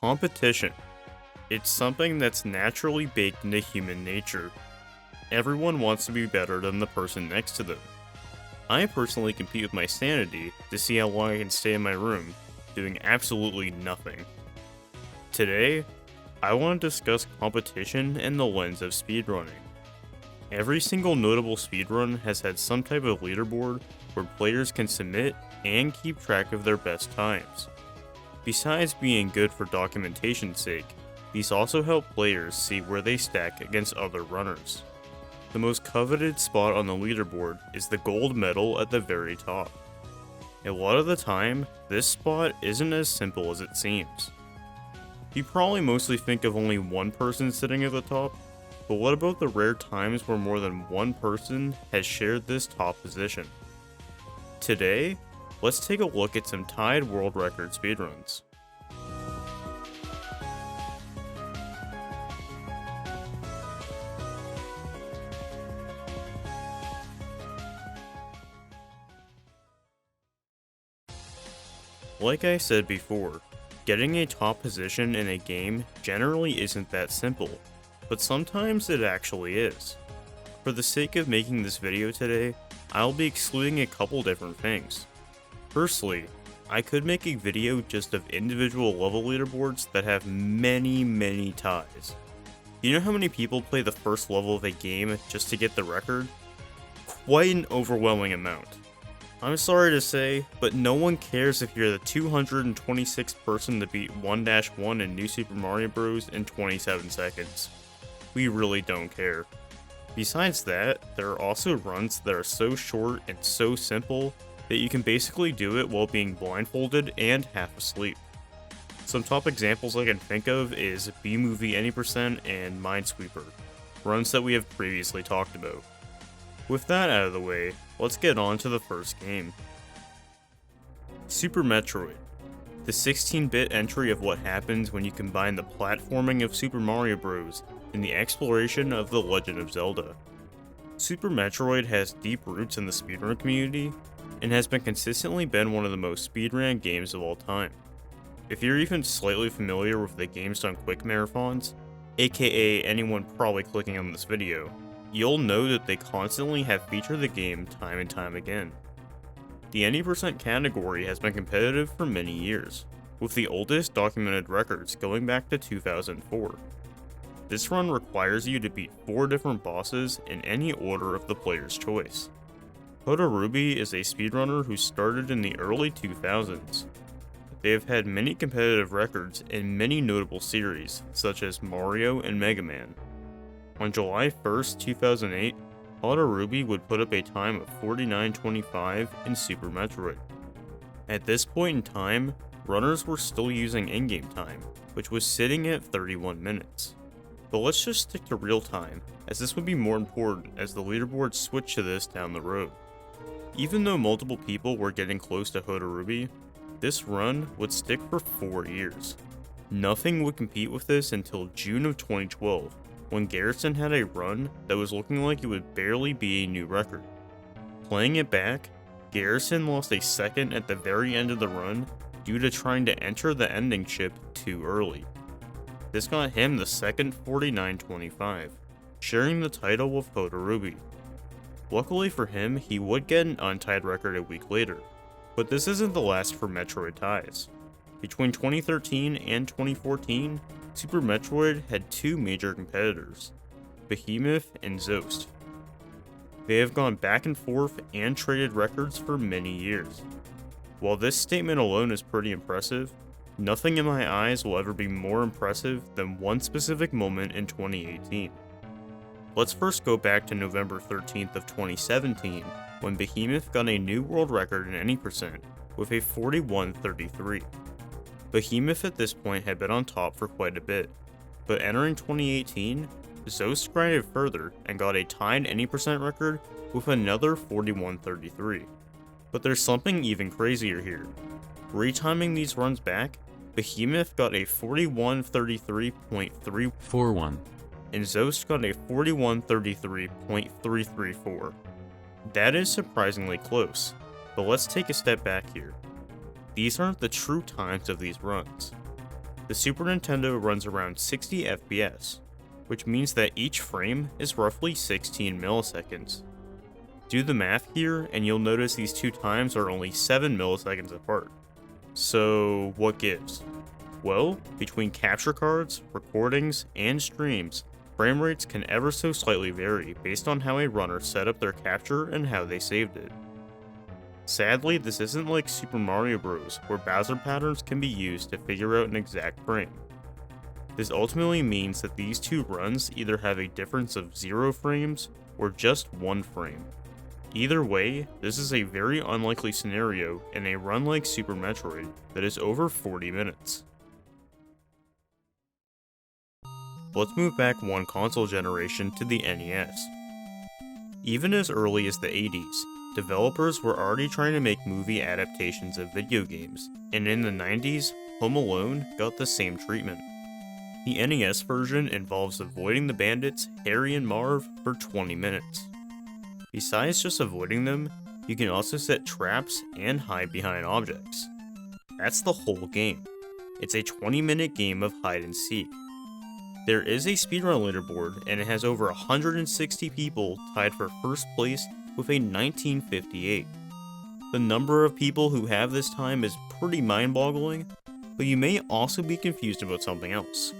Competition. It's something that's naturally baked into human nature. Everyone wants to be better than the person next to them. I personally compete with my sanity to see how long I can stay in my room, doing absolutely nothing. Today, I want to discuss competition and the lens of speedrunning. Every single notable speedrun has had some type of leaderboard where players can submit and keep track of their best times. Besides being good for documentation's sake, these also help players see where they stack against other runners. The most coveted spot on the leaderboard is the gold medal at the very top. A lot of the time, this spot isn't as simple as it seems. You probably mostly think of only one person sitting at the top, but what about the rare times where more than one person has shared this top position? Today, let's take a look at some tied world record speedruns. Like I said before, getting a top position in a game generally isn't that simple, but sometimes it actually is. For the sake of making this video today, I'll be excluding a couple different things. Firstly, I could make a video just of individual level leaderboards that have many ties. You know how many people play the first level of a game just to get the record? Quite an overwhelming amount. I'm sorry to say, but no one cares if you're the 226th person to beat 1-1 in New Super Mario Bros. In 27 seconds. We really don't care. Besides that, there are also runs that are so short and so simple that you can basically do it while being blindfolded and half asleep. Some top examples I can think of is B-Movie Any Percent and Minesweeper, runs that we have previously talked about. With that out of the way, let's get on to the first game. Super Metroid, the 16-bit entry of what happens when you combine the platforming of Super Mario Bros. And the exploration of The Legend of Zelda. Super Metroid has deep roots in the speedrun community, and has consistently been one of the most speedran games of all time. If you're even slightly familiar with the Games Done Quick marathons, aka anyone probably clicking on this video, you'll know that they constantly have featured the game time and time again. The Any Percent category has been competitive for many years, with the oldest documented records going back to 2004. This run requires you to beat 4 different bosses in any order of the player's choice. Hotarubi is a speedrunner who started in the early 2000s. They have had many competitive records in many notable series, such as Mario and Mega Man. On July 1st, 2008, Hotarubi would put up a time of 49:25 in Super Metroid. At this point in time, runners were still using in-game time, which was sitting at 31 minutes. But let's just stick to real time, as this would be more important as the leaderboard switched to this down the road. Even though multiple people were getting close to Hotarubi, this run would stick for 4 years. Nothing would compete with this until June of 2012, when Garrison had a run that was looking like it would barely be a new record. Playing it back, Garrison lost a second at the very end of the run due to trying to enter the ending chip too early. This got him the second 49:25, sharing the title with Hotarubi. Luckily for him, he would get an untied record a week later, but this isn't the last for Metroid ties. Between 2013 and 2014, Super Metroid had 2 major competitors, Behemoth and Zoast. They have gone back and forth and traded records for many years. While this statement alone is pretty impressive, nothing in my eyes will ever be more impressive than one specific moment in 2018. Let's first go back to November 13th of 2017, when Behemoth got a new world record in Any Percent with a 41:33. Behemoth at this point had been on top for quite a bit, but entering 2018, Zoast grinded further and got a tied Any Percent record with another 41:33. But there's something even crazier here. Retiming these runs back, Behemoth got a 41:33.341, and Zoast got a 41:33.334. That is surprisingly close, but let's take a step back here. These aren't the true times of these runs. The Super Nintendo runs around 60 FPS, which means that each frame is roughly 16 milliseconds. Do the math here, and you'll notice these two times are only 7 milliseconds apart. So, what gives? Well, between capture cards, recordings, and streams, frame rates can ever so slightly vary based on how a runner set up their capture and how they saved it. Sadly, this isn't like Super Mario Bros., where Bowser patterns can be used to figure out an exact frame. This ultimately means that these two runs either have a difference of 0 frames or just 1 frame. Either way, this is a very unlikely scenario in a run like Super Metroid that is over 40 minutes. Let's move back one console generation to the NES. Even as early as the 80s, developers were already trying to make movie adaptations of video games, and in the 90s, Home Alone got the same treatment. The NES version involves avoiding the bandits Harry and Marv for 20 minutes. Besides just avoiding them, you can also set traps and hide behind objects. That's the whole game. It's a 20-minute game of hide and seek. There is a speedrun leaderboard, and it has over 160 people tied for first place with a 1958. The number of people who have this time is pretty mind-boggling, but you may also be confused about something else.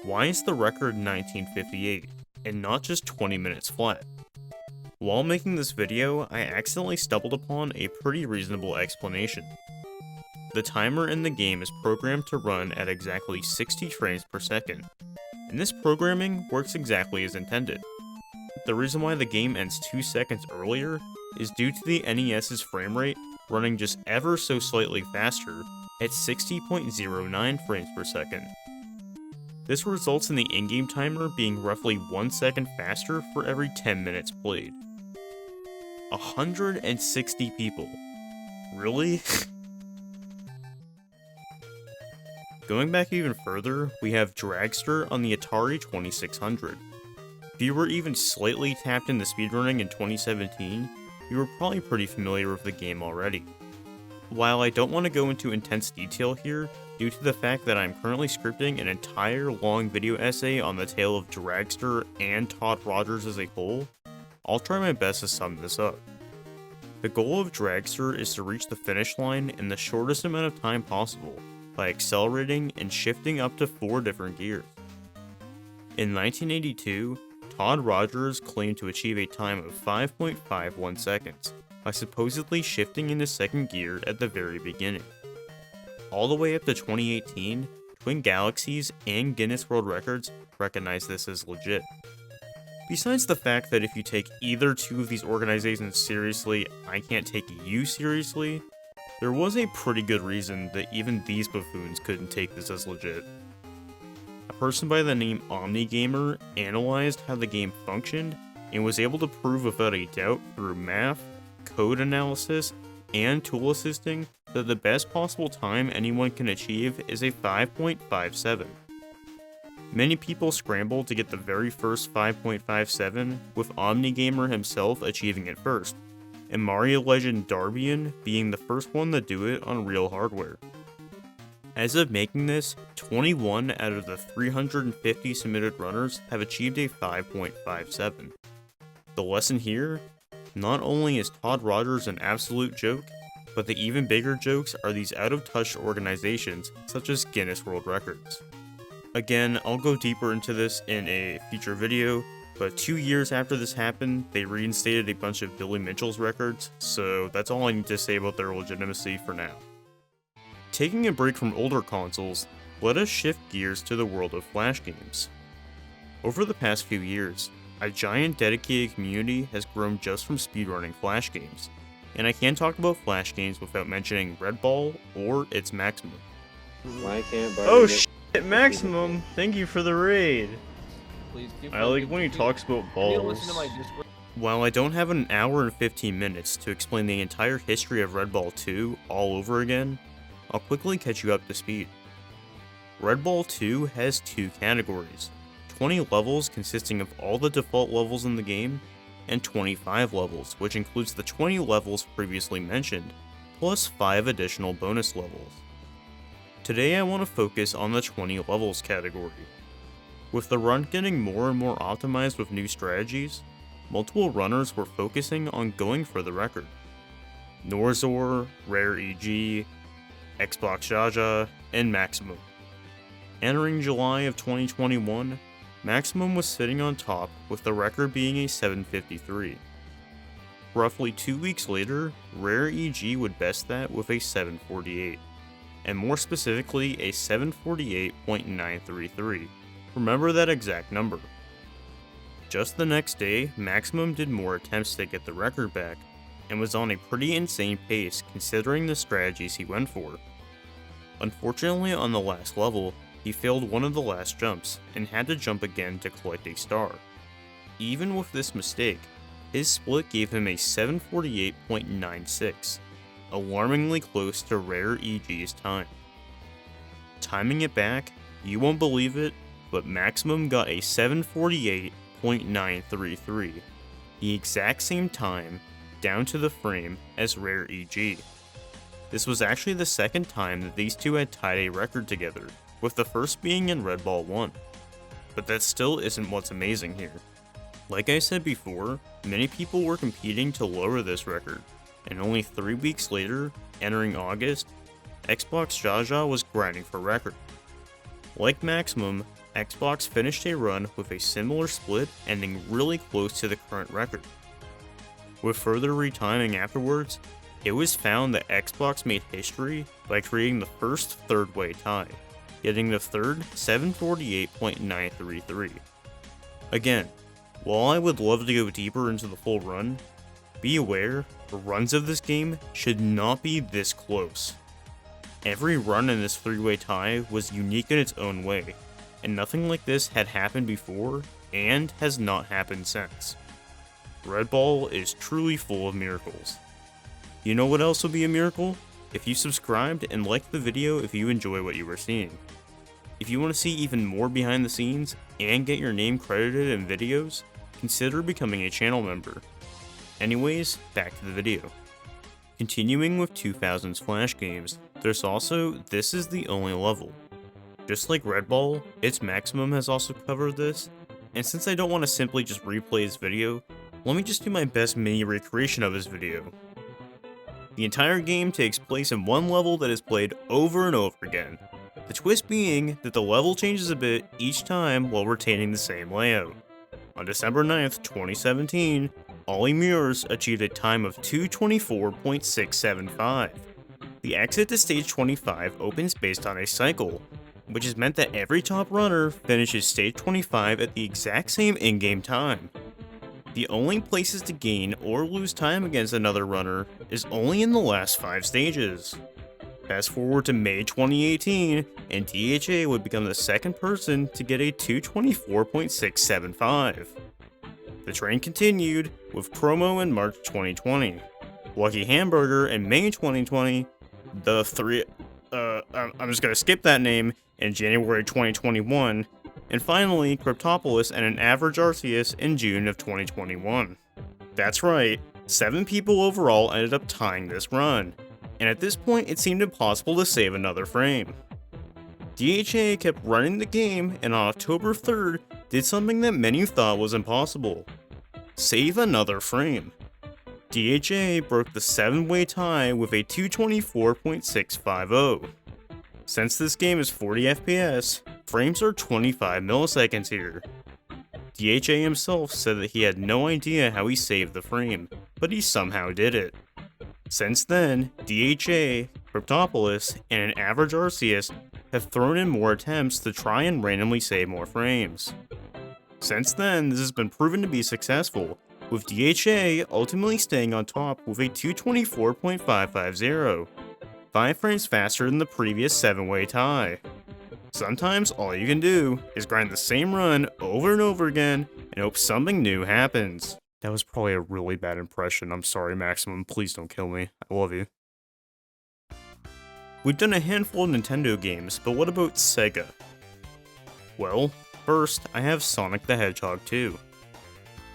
Why is the record 1958, and not just 20 minutes flat? While making this video, I accidentally stumbled upon a pretty reasonable explanation. The timer in the game is programmed to run at exactly 60 frames per second, and this programming works exactly as intended. The reason why the game ends 2 seconds earlier is due to the NES's frame rate running just ever so slightly faster at 60.09 frames per second. This results in the in-game timer being roughly 1 second faster for every 10 minutes played. 160 people. Really? Going back even further, we have Dragster on the Atari 2600. If you were even slightly tapped into speedrunning in 2017, you were probably pretty familiar with the game already. While I don't want to go into intense detail here, due to the fact that I'm currently scripting an entire long video essay on the tale of Dragster and Todd Rogers as a whole, I'll try my best to sum this up. The goal of Dragster is to reach the finish line in the shortest amount of time possible by accelerating and shifting up to 4 different gears. In 1982, Todd Rogers claimed to achieve a time of 5.51 seconds by supposedly shifting into second gear at the very beginning. All the way up to 2018, Twin Galaxies and Guinness World Records recognize this as legit. Besides the fact that if you take either two of these organizations seriously, I can't take you seriously, there was a pretty good reason that even these buffoons couldn't take this as legit. A person by the name OmniGamer analyzed how the game functioned and was able to prove without a doubt through math, code analysis, and tool assisting that the best possible time anyone can achieve is a 5.57. Many people scrambled to get the very first 5.57, with OmniGamer himself achieving it first, and Mario legend Darbian being the first one to do it on real hardware. As of making this, 21 out of the 350 submitted runners have achieved a 5.57. The lesson here? Not only is Todd Rogers an absolute joke, but the even bigger jokes are these out-of-touch organizations such as Guinness World Records. Again, I'll go deeper into this in a future video, but 2 years after this happened, they reinstated a bunch of Billy Mitchell's records, so that's all I need to say about their legitimacy for now. Taking a break from older consoles, let us shift gears to the world of Flash games. Over the past few years, a giant dedicated community has grown just from speedrunning Flash games, and I can't talk about Flash games without mentioning Red Ball or its Maximum. Why can't Barney Oh shit, Maximum! Thank you for the raid! Please I like when he talks about balls. While I don't have an hour and 15 minutes to explain the entire history of Red Ball 2 all over again, I'll quickly catch you up to speed. Red Ball 2 has 2 categories, 20 levels consisting of all the default levels in the game, and 25 levels, which includes the 20 levels previously mentioned, plus 5 additional bonus levels. Today I want to focus on the 20 levels category. With the run getting more and more optimized with new strategies, multiple runners were focusing on going for the record. Norzor, Rare EG, Xbox Jaja, and Maximum. Entering July of 2021, Maximum was sitting on top with the record being a 753. Roughly 2 weeks later, Rare EG would best that with a 748, and more specifically a 748.933. Remember that exact number. Just the next day, Maximum did more attempts to get the record back, and was on a pretty insane pace considering the strategies he went for. Unfortunately, on the last level, he failed one of the last jumps, and had to jump again to collect a star. Even with this mistake, his split gave him a 748.96, alarmingly close to Rare EG's time. Timing it back, you won't believe it, but Maximum got a 748.933, the exact same time, down to the frame, as Rare EG. This was actually the second time that these two had tied a record together, with the first being in Red Ball 1. But that still isn't what's amazing here. Like I said before, many people were competing to lower this record, and only 3 weeks later, entering August, Xbox Jaja was grinding for record. Like Maximum, Xbox finished a run with a similar split ending really close to the current record. With further retiming afterwards, it was found that Xbox made history by creating the first third-way tie, getting the third 748.933. Again, while I would love to go deeper into the full run, be aware, the runs of this game should not be this close. Every run in this three-way tie was unique in its own way, and nothing like this had happened before, and has not happened since. Red Ball is truly full of miracles. You know what else would be a miracle? If you subscribed and liked the video if you enjoy what you were seeing. If you want to see even more behind the scenes, and get your name credited in videos, consider becoming a channel member. Anyways, back to the video. Continuing with 2000s Flash games, there's also This Is the Only Level. Just like Red Ball, its Maximum has also covered this, and since I don't want to simply just replay this video, let me just do my best mini recreation of this video. The entire game takes place in one level that is played over and over again, the twist being that the level changes a bit each time while retaining the same layout. On December 9th, 2017, Ollie Muirs achieved a time of 224.675. The exit to stage 25 opens based on a cycle, which has meant that every top runner finishes stage 25 at the exact same in-game time. The only places to gain or lose time against another runner is only in the last 5 stages. Fast forward to May 2018, and DHA would become the second person to get a 224.675. The train continued, with Promo in March 2020, Lucky Hamburger in May 2020, I'm just gonna skip that name, in January 2021, and finally Cryptopolis and an average Arceus in June of 2021. That's right, 7 people overall ended up tying this run, and at this point it seemed impossible to save another frame. DHA kept running the game, and on October 3rd did something that many thought was impossible. Save another frame. DHA broke the 7-way tie with a 224.650. Since this game is 40 FPS, frames are 25 milliseconds here. DHA himself said that he had no idea how he saved the frame, but he somehow did it. Since then, DHA, Cryptopolis, and an average Arceus have thrown in more attempts to try and randomly save more frames. Since then, this has been proven to be successful, with DHA ultimately staying on top with a 224.550, 5 frames faster than the previous 7-way tie. Sometimes all you can do is grind the same run over and over again and hope something new happens. That was probably a really bad impression. I'm sorry, Maximum. Please don't kill me. I love you. We've done a handful of Nintendo games, but what about Sega? Well, first, I have Sonic the Hedgehog 2.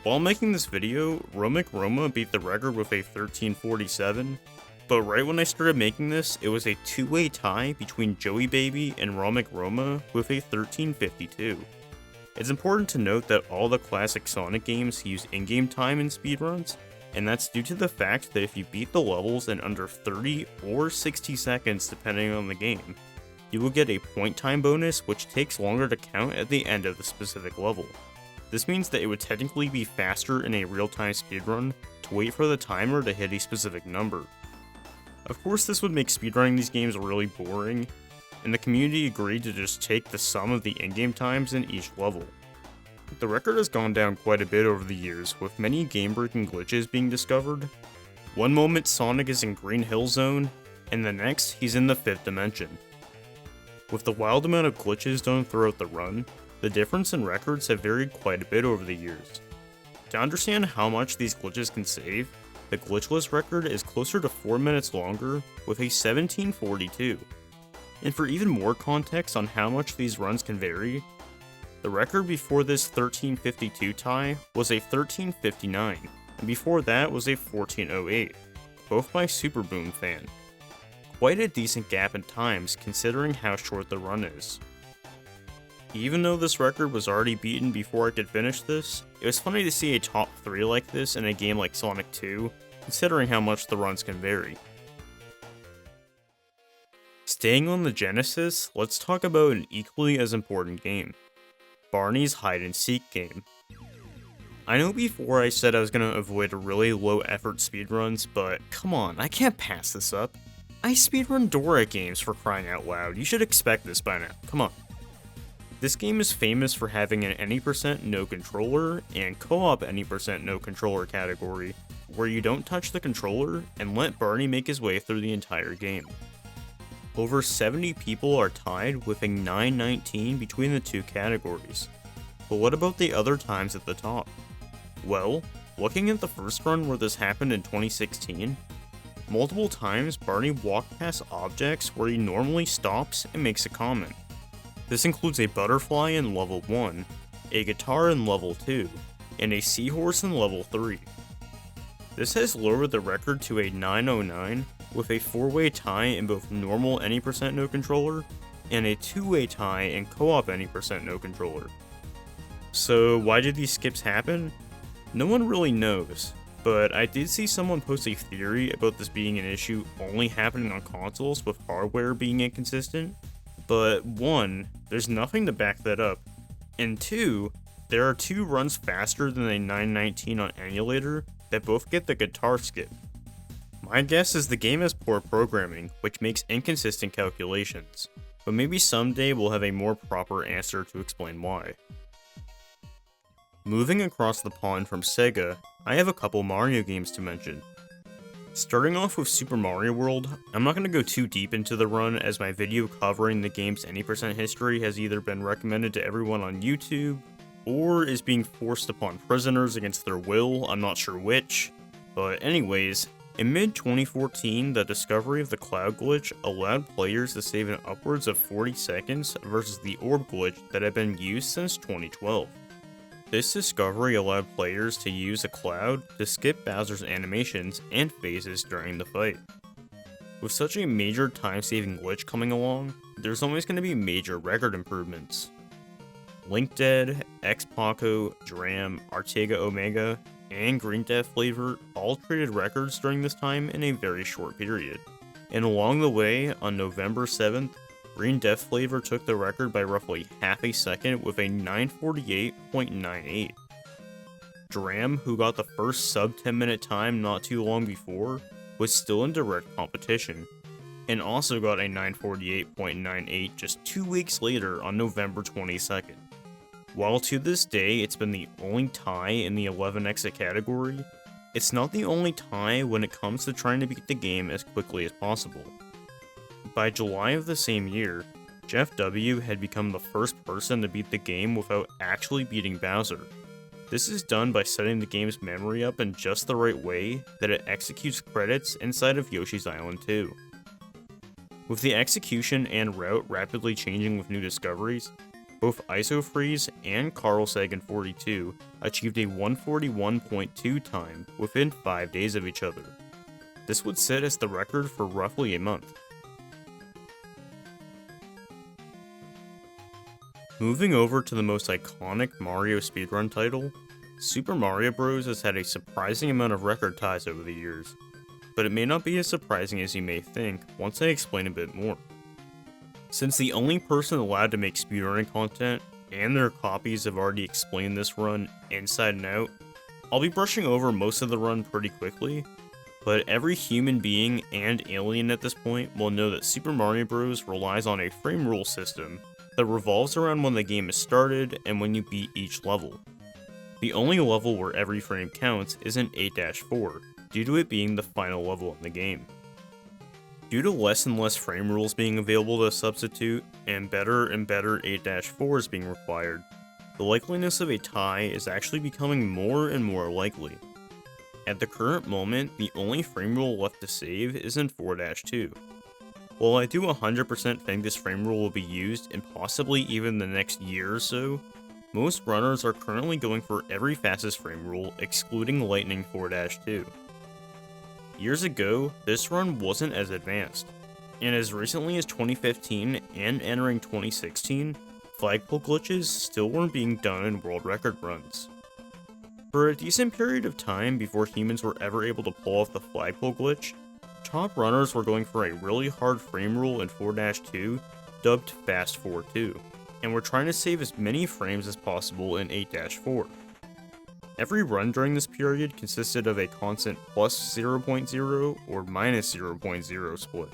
While making this video, Romic Roma beat the record with a 1347, But right when I started making this, it was a two-way tie between Joey Baby and Romic Roma with a 1352. It's important to note that all the classic Sonic games use in-game time in speedruns, and that's due to the fact that if you beat the levels in under 30 or 60 seconds depending on the game, you will get a point time bonus which takes longer to count at the end of the specific level. This means that it would technically be faster in a real-time speedrun to wait for the timer to hit a specific number. Of course, this would make speedrunning these games really boring, and the community agreed to just take the sum of the in-game times in each level. The record has gone down quite a bit over the years, with many game-breaking glitches being discovered. One moment Sonic is in Green Hill Zone, and the next he's in the 5th dimension. With the wild amount of glitches done throughout the run, the difference in records have varied quite a bit over the years. To understand how much these glitches can save, the glitchless record is closer to 4 minutes longer with a 1742. And for even more context on how much these runs can vary, the record before this 1352 tie was a 1359, and before that was a 1408, both by Super Boom fan. Quite a decent gap in times considering how short the run is. Even though this record was already beaten before I could finish this, it was funny to see a top 3 like this in a game like Sonic 2, considering how much the runs can vary. Staying on the Genesis, let's talk about an equally as important game, Barney's hide-and-seek game. I know before I said I was going to avoid really low-effort speedruns, but come on, I can't pass this up. I speedrun Dora games for crying out loud, you should expect this by now, come on. This game is famous for having an any % no controller and co-op any % no controller category, where you don't touch the controller and let Barney make his way through the entire game. Over 70 people are tied with a 919 between the two categories. But what about the other times at the top? Well, looking at the first run where this happened in 2016, multiple times Barney walked past objects where he normally stops and makes a comment. This includes a butterfly in level 1, a guitar in level 2, and a seahorse in level 3. This has lowered the record to a 909 with a 4-way tie in both normal any % no controller and a 2-way tie in co-op any % no controller. So why did these skips happen? No one really knows, but I did see someone post a theory about this being an issue only happening on consoles with hardware being inconsistent. But 1, there's nothing to back that up, and 2, there are 2 runs faster than a 919 on emulator that both get the guitar skip. My guess is the game has poor programming, which makes inconsistent calculations, but maybe someday we'll have a more proper answer to explain why. Moving across the pond from Sega, I have a couple Mario games to mention. Starting off with Super Mario World, I'm not going to go too deep into the run as my video covering the game's any % history has either been recommended to everyone on YouTube, or is being forced upon prisoners against their will, I'm not sure which. But anyways, in mid-2014, the discovery of the cloud glitch allowed players to save in upwards of 40 seconds versus the orb glitch that had been used since 2012. This discovery allowed players to use a cloud to skip Bowser's animations and phases during the fight. With such a major time-saving glitch coming along, there's always going to be major record improvements. Link Dead, X-Paco, Dram, Artega Omega, and Green Death Flavor all traded records during this time in a very short period. And along the way, on November 7th, Green Death Flavor took the record by roughly half a second with a 948.98. Dram, who got the first sub 10 minute time not too long before, was still in direct competition, and also got a 948.98 just 2 weeks later on November 22nd. While to this day it's been the only tie in the 11 exit category, it's not the only tie when it comes to trying to beat the game as quickly as possible. By July of the same year, Jeff W. had become the first person to beat the game without actually beating Bowser. This is done by setting the game's memory up in just the right way that it executes credits inside of Yoshi's Island 2. With the execution and route rapidly changing with new discoveries, both IsoFreeze and Carl Sagan 42 achieved a 141.2 time within 5 days of each other. This would sit as the record for roughly a month. Moving over to the most iconic Mario speedrun title, Super Mario Bros. Has had a surprising amount of record ties over the years, but it may not be as surprising as you may think once I explain a bit more. Since the only person allowed to make speedrunning content and their copies have already explained this run inside and out, I'll be brushing over most of the run pretty quickly, but every human being and alien at this point will know that Super Mario Bros. Relies on a frame rule system that revolves around when the game is started and when you beat each level. The only level where every frame counts is in 8-4, due to it being the final level in the game. Due to less and less frame rules being available to substitute, and better 8-4s being required, the likeliness of a tie is actually becoming more and more likely. At the current moment, the only frame rule left to save is in 4-2. While I do 100% think this frame rule will be used in possibly even the next year or so, most runners are currently going for every fastest frame rule excluding Lightning 4-2. Years ago, this run wasn't as advanced, and as recently as 2015 and entering 2016, flagpole glitches still weren't being done in world record runs. For a decent period of time before humans were ever able to pull off the flagpole glitch, top runners were going for a really hard frame rule in 4-2, dubbed Fast 4-2, and were trying to save as many frames as possible in 8-4. Every run during this period consisted of a constant plus 0.0 or minus 0.0 split.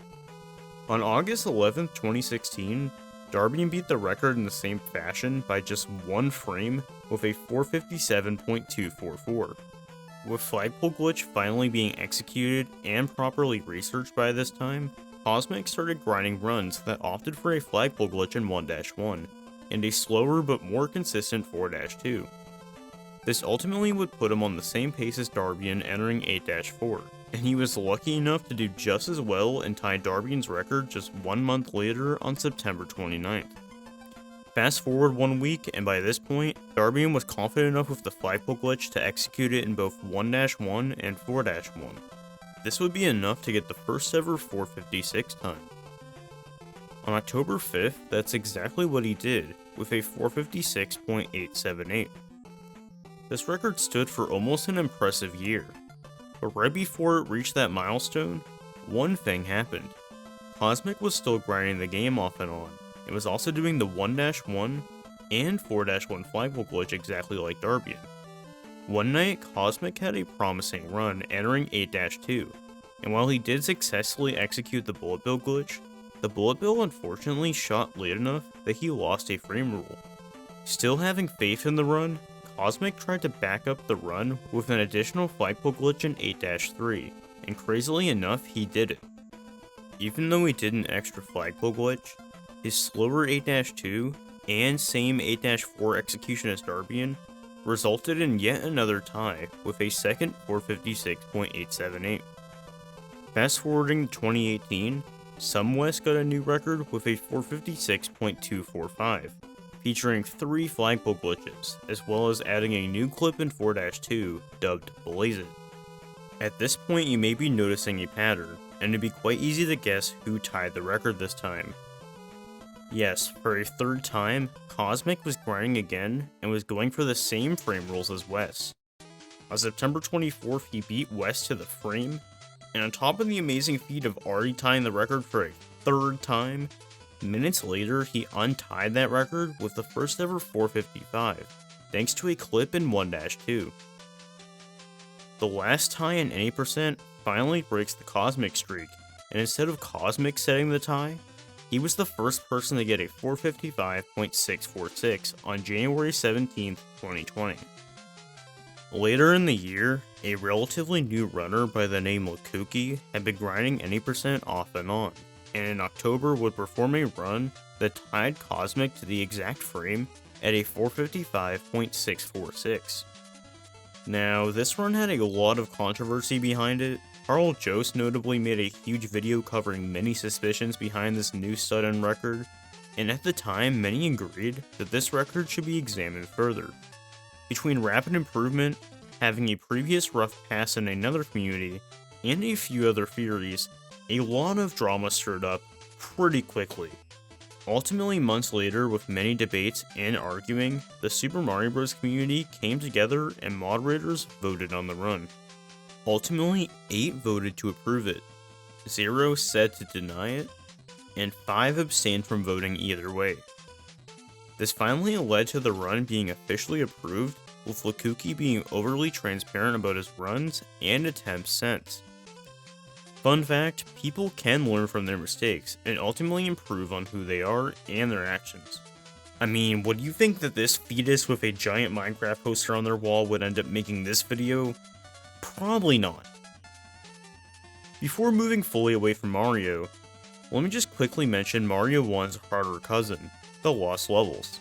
On August 11, 2016, Darbian beat the record in the same fashion by just one frame with a 457.244. With Flagpole Glitch finally being executed and properly researched by this time, Cosmic started grinding runs that opted for a Flagpole Glitch in 1-1, and a slower but more consistent 4-2. This ultimately would put him on the same pace as Darbian entering 8-4, and he was lucky enough to do just as well and tie Darbian's record just 1 month later on September 29th. Fast forward 1 week, and by this point, Darbian was confident enough with the Flagpole Glitch to execute it in both 1-1 and 4-1. This would be enough to get the first ever 456 time. On October 5th, that's exactly what he did, with a 456.878. This record stood for almost an impressive year, but right before it reached that milestone, one thing happened. Cosmic was still grinding the game off and on. It was also doing the 1-1 and 4-1 flagpole glitch exactly like Darbian. One night, Cosmic had a promising run entering 8-2, and while he did successfully execute the bullet bill glitch, the bullet bill unfortunately shot late enough that he lost a frame rule. Still having faith in the run, Cosmic tried to back up the run with an additional flagpole glitch in 8-3, and crazily enough, he did it. Even though he did an extra flagpole glitch, his slower 8-2 and same 8-4 execution as Darbian resulted in yet another tie with a second 456.878. Fast forwarding to 2018, West got a new record with a 456.245, featuring 3 flagpole glitches, as well as adding a new clip in 4-2 dubbed Blaze It. At this point you may be noticing a pattern, and it'd be quite easy to guess who tied the record this time. Yes, for a third time, Cosmic was grinding again and was going for the same frame rules as Wes. On September 24th, he beat Wes to the frame, and on top of the amazing feat of already tying the record for a third time, minutes later he untied that record with the first ever 455, thanks to a clip in 1-2. The last tie in any percent finally breaks the Cosmic streak, and instead of Cosmic setting the tie, he was the first person to get a 455.646 on January 17th, 2020. Later in the year, a relatively new runner by the name Lakuki had been grinding any percent off and on, and in October would perform a run that tied Cosmic to the exact frame at a 455.646. Now, this run had a lot of controversy behind it. Carl Jost notably made a huge video covering many suspicions behind this new sudden record, and at the time many agreed that this record should be examined further. Between rapid improvement, having a previous rough pass in another community, and a few other theories, a lot of drama stirred up pretty quickly. Ultimately, months later, with many debates and arguing, the Super Mario Bros. Community came together and moderators voted on the run. Ultimately, 8 voted to approve it, 0 said to deny it, and 5 abstained from voting either way. This finally led to the run being officially approved, with Lakuki being overly transparent about his runs and attempts since. Fun fact, people can learn from their mistakes and ultimately improve on who they are and their actions. I mean, would you think that this fetus with a giant Minecraft poster on their wall would end up making this video? Probably not. Before moving fully away from Mario, let me just quickly mention Mario 1's harder cousin, the Lost Levels.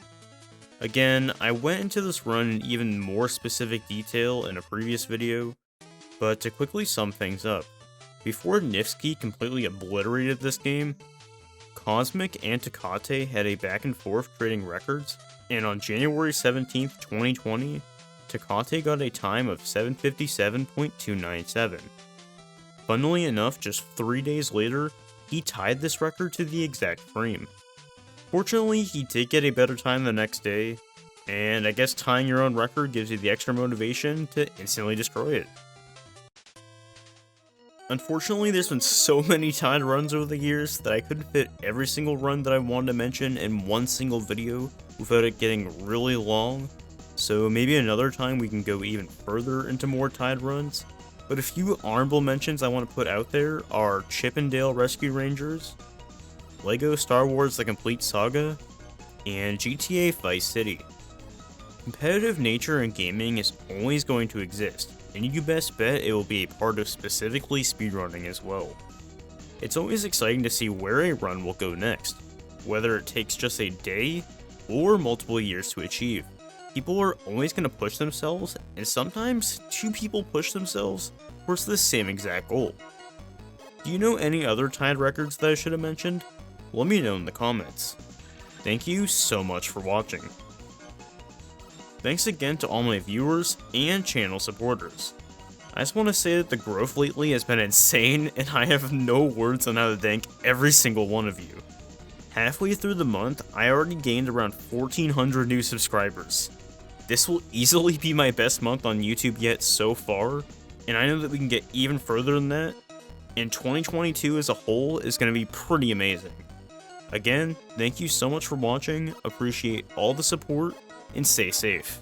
Again, I went into this run in even more specific detail in a previous video, but to quickly sum things up, before Nifsky completely obliterated this game, Cosmic and Tecate had a back and forth trading records, and on January 17th, 2020, Tecate got a time of 757.297. Funnily enough, just 3 days later, he tied this record to the exact frame. Fortunately, he did get a better time the next day, and I guess tying your own record gives you the extra motivation to instantly destroy it. Unfortunately, there's been so many tied runs over the years that I couldn't fit every single run that I wanted to mention in one single video without it getting really long, so maybe another time we can go even further into more tied runs. But a few honorable mentions I want to put out there are Chip 'n Dale Rescue Rangers, LEGO Star Wars The Complete Saga, and GTA Vice City. Competitive nature in gaming is always going to exist, and you best bet it will be a part of specifically speedrunning as well. It's always exciting to see where a run will go next, whether it takes just a day or multiple years to achieve. People are always going to push themselves, and sometimes 2 people push themselves towards the same exact goal. Do you know any other tied records that I should have mentioned? Let me know in the comments. Thank you so much for watching. Thanks again to all my viewers and channel supporters. I just want to say that the growth lately has been insane, and I have no words on how to thank every single one of you. Halfway through the month, I already gained around 1,400 new subscribers. This will easily be my best month on YouTube yet so far, and I know that we can get even further than that, and 2022 as a whole is going to be pretty amazing. Again, thank you so much for watching, appreciate all the support, and stay safe.